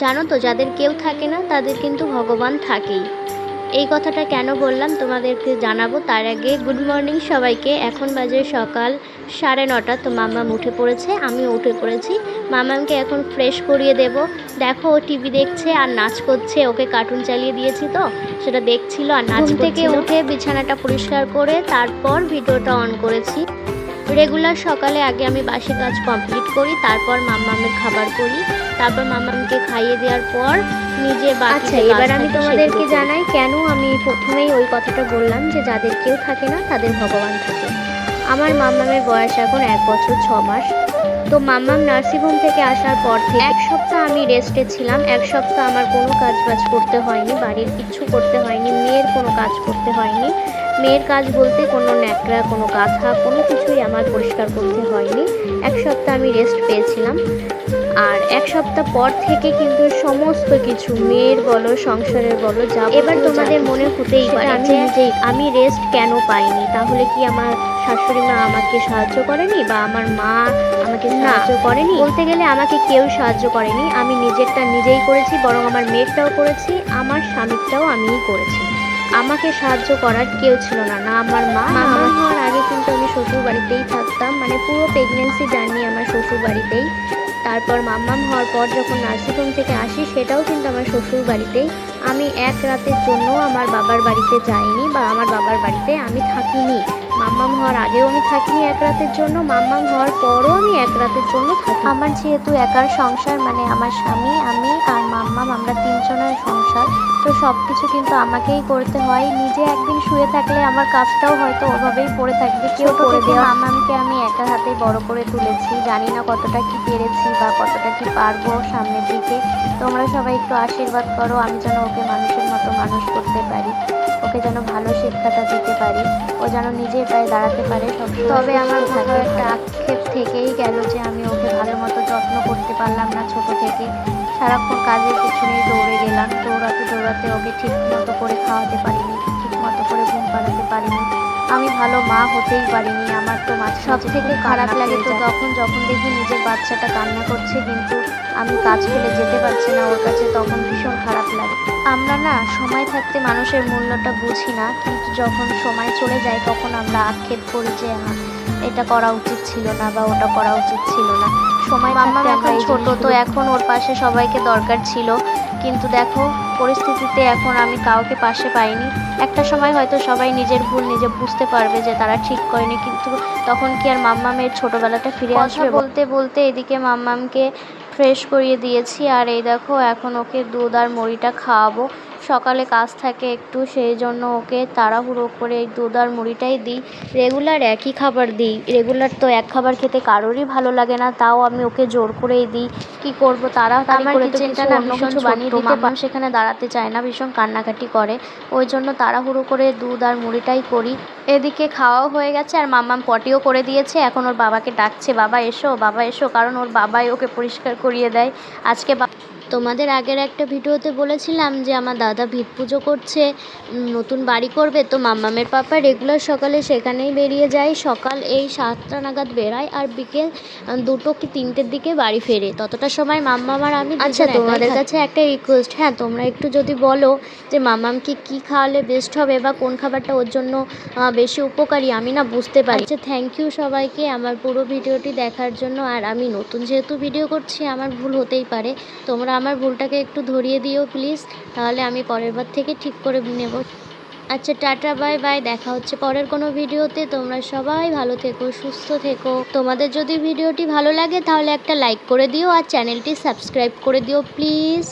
জানো তো, যাদের কেউ থাকে না তাদের কিন্তু ভগবান থাকেই। এই কথাটা কেন বললাম তোমাদেরকে জানাবো, তার আগে গুড মর্নিং সবাইকে। এখন বাজে সকাল 9:30। তো মাম্মাম উঠে পড়েছে, আমিও উঠে পড়েছি। মাম্মামকে এখন ফ্রেশ করিয়ে দেব। দেখো ও টিভি দেখছে আর নাচ করছে, ওকে কার্টুন চালিয়ে দিয়েছি তো সেটা দেখছিল আর নাচ করছিল। ঘুম থেকে উঠে বিছানাটা পরিষ্কার করে তারপর ভিডিওটা অন করেছি। রেগুলার সকালে আগে আমি বাসি কাজ কমপ্লিট করি, তারপর মাম্মামের খাবার করি, তারপর মাম্মামকে খাইয়ে দেওয়ার পর নিজে বাকি। আচ্ছা, এবার আমি তোমাদেরকে জানাই কেন আমি প্রথমেই ওই কথাটা বললাম যে যাদের কেউ থাকে না তাদের ভগবান থাকে। আমার মাম্মামের বয়স এখন 1 বছর 6 মাস। তো মাম্মাম নার্সিংহোম থেকে আসার পর থেকে 1 সপ্তাহ আমি রেস্টে ছিলাম। 1 সপ্তাহ আমার কোনো কাজ বাজ করতে হয়নি, বাড়ির কিচ্ছু করতে হয়নি, মেয়ের কোনো কাজ করতে হয়নি। মেয়ের কাজ বলতে কোনো ন্যাকড়া, কোনো কাঁথা, কোনো কিছুই আমার পরিষ্কার করতে হয়নি। 1 সপ্তাহ আমি রেস্ট পেয়েছিলাম। আর 1 সপ্তাহ পর থেকে কিন্তু সমস্ত কিছু, মেয়ের বলো সংসারের বলো, যা এবার তোমাদের মনে হতেই পারে যে আমি রেস্ট কেন পাইনি, তাহলে কি আমার শাশুড়ি মা আমাকে সাহায্য করেনি বা আমার মা আমাকে সাহায্য করেনি? বলতে গেলে আমাকে কেউ সাহায্য করেনি, আমি নিজেরটা নিজেই করেছি, বরং আমার মেয়েরটাও করেছি, আমার স্বামীরটাও আমিই করেছি। আমাকে সাহায্য করার কেউ ছিল না, না আমার মা। মামা হওয়ার আগে কিন্তু আমি শ্বশুর বাড়িতেই থাকতাম, মানে পুরো প্রেগনেন্সি জার্নি আমার শ্বশুর বাড়িতেই। তারপর মাম্মাম হওয়ার পর যখন নার্সিংহোম থেকে আসি সেটাও কিন্তু আমার শ্বশুর বাড়িতেই। আমি 1 রাতের জন্য আমার বাবার বাড়িতে যাইনি বা আমার বাবার বাড়িতে আমি থাকিনি। মাম্মাম হওয়ার আগেও আমি থাকিনি 1 রাতের জন্য, মাম্মাম হওয়ার পরও আমি 1 রাতের জন্য থাকি। আমার যেহেতু একার সংসার, মানে আমার স্বামী, আমি আর মাম্মাম, আমরা 3 জনের সংসার, তো সব কিছু কিন্তু আমাকেই করতে হয়। নিজে একদিন শুয়ে থাকলে আমার কাজটাও হয়তো ওভাবেই পড়ে থাকবে, কেউ করে দেওয়া। মাম্মামকে আমি একা হাতে বড় করে তুলেছি, জানি না কতটা কি পেরেছি বা কতটা কি পারবো সামনের দিকে। তোমরা সবাই একটু আশীর্বাদ করো, আমি যেন ওকে মানুষের মতো মানুষ করতে পারি, ওকে যেন ভালো শিক্ষাটা দিতে পারি, ও যেন নিজের পায়ে দাঁড়াতে পারে সব। তবে আমার কোথাও একটা আক্ষেপ থেকেই গেল যে আমি ওকে ভালো মতো যত্ন করতে পারলাম না। ছোট থেকে সারাক্ষণ কাজের পিছনেই দৌড়ে গেলাম, দৌড়াতে দৌড়াতে ওকে ঠিক মতো করে খাওয়াতে পারিনি, ঠিক মতো করে ঘুম পাড়াতে পারিনি, আমি ভালো মা হতেই পারিনি। আমার তো সব থেকে খারাপ লাগে তো তখন যখন দেখি নিজের বাচ্চাটা কান্না করছে কিন্তু আমি কাজ ফেলে যেতে পারছি না ওর কাছে, তখন ভীষণ খারাপ লাগে। আমরা না সময় থাকতে মানুষের মূল্যটা বুঝি না, কিন্তু যখন সময় চলে যায় তখন আমরা আক্ষেপ করি যে এটা করা উচিত ছিল না বা ওটা করা উচিত ছিল না। সময় থাকতে এখন ছোট, তো এখন ওর পাশে সবাইকে দরকার ছিল, কিন্তু দেখো পরিস্থিতিতে এখন আমি কাউকে পাশে পাইনি। একটা সময় হয়তো সবাই নিজের ভুল নিজে বুঝতে পারবে যে তারা ঠিক করেনি, কিন্তু তখন কি আর মাম্মামের ছোটোবেলাটা ফিরে আসবে? বলতে বলতে এদিকে মাম্মামকে ফ্রেশ করিয়ে দিয়েছি, আর এই দেখো এখন ওকে দুধ আর মুড়িটা খাওয়াবো। সকালে কাজ থাকে একটু, সেই জন্য ওকে তাড়াহুড়ো করে এই দুধ আর মুড়িটাই দিই। রেগুলার একই খাবার দিই, রেগুলার তো এক খাবার খেতে কারোরই ভালো লাগে না, তাও আমি ওকে জোর করেই দিই। কি করবো, তাড়াতাড়ি করে তো অন্য কিছু বানিয়ে দিতে পারলাম, সেখানে দাঁড়াতে চায় না, ভীষণ কান্নাকাটি করে, ওই জন্য তাড়াহুড়ো করে দুধ আর মুড়িটাই করি। এদিকে খাওয়াও হয়ে গেছে আর মাম্মাম পটিও করে দিয়েছে, এখন ওর বাবাকে ডাকছে, বাবা এসো বাবা এসো, কারণ ওর বাবাই ওকে পরিষ্কার করিয়ে দেয়। আজকে তোমাদের আগের একটা ভিডিওতে বলেছিলাম যে আমার দাদা ভিত পুজো করছে, নতুন বাড়ি করবে, তো মাম্মামের পাপা রেগুলার সকালে সেখানেই বেরিয়ে যায়। সকাল এই 7টা নাগাদ বেরায় আর বিকেল 2টো কি 3টের দিকে বাড়ি ফেরে, ততটা সময় মাম্মাম আর আমি। আচ্ছা, তোমাদের কাছে একটা রিকোয়েস্ট, হ্যাঁ তোমরা একটু যদি বলো যে মাম্মামকে কী খাওয়ালে বেস্ট হবে বা কোন খাবারটা ওর জন্য বেশি উপকারী, আমি না বুঝতে পারি। আচ্ছা, থ্যাংক ইউ সবাইকে আমার পুরো ভিডিওটি দেখার জন্য। আর আমি নতুন যেহেতু ভিডিও করছি আমার ভুল হতেই পারে, তোমরা আমার ভুলটাকে একটু ধরিয়ে দিও প্লিজ, তাহলে আমি পরের বার থেকে ঠিক করে নেব। আচ্ছা, টাটা, বাই বাই, দেখা হচ্ছে পরের কোনো ভিডিওতে। তোমরা সবাই ভালো থেকো, সুস্থ থেকো। তোমাদের যদি ভিডিওটি ভালো লাগে তাহলে একটা লাইক করে দিও আর চ্যানেলটি সাবস্ক্রাইব করে দিও প্লিজ।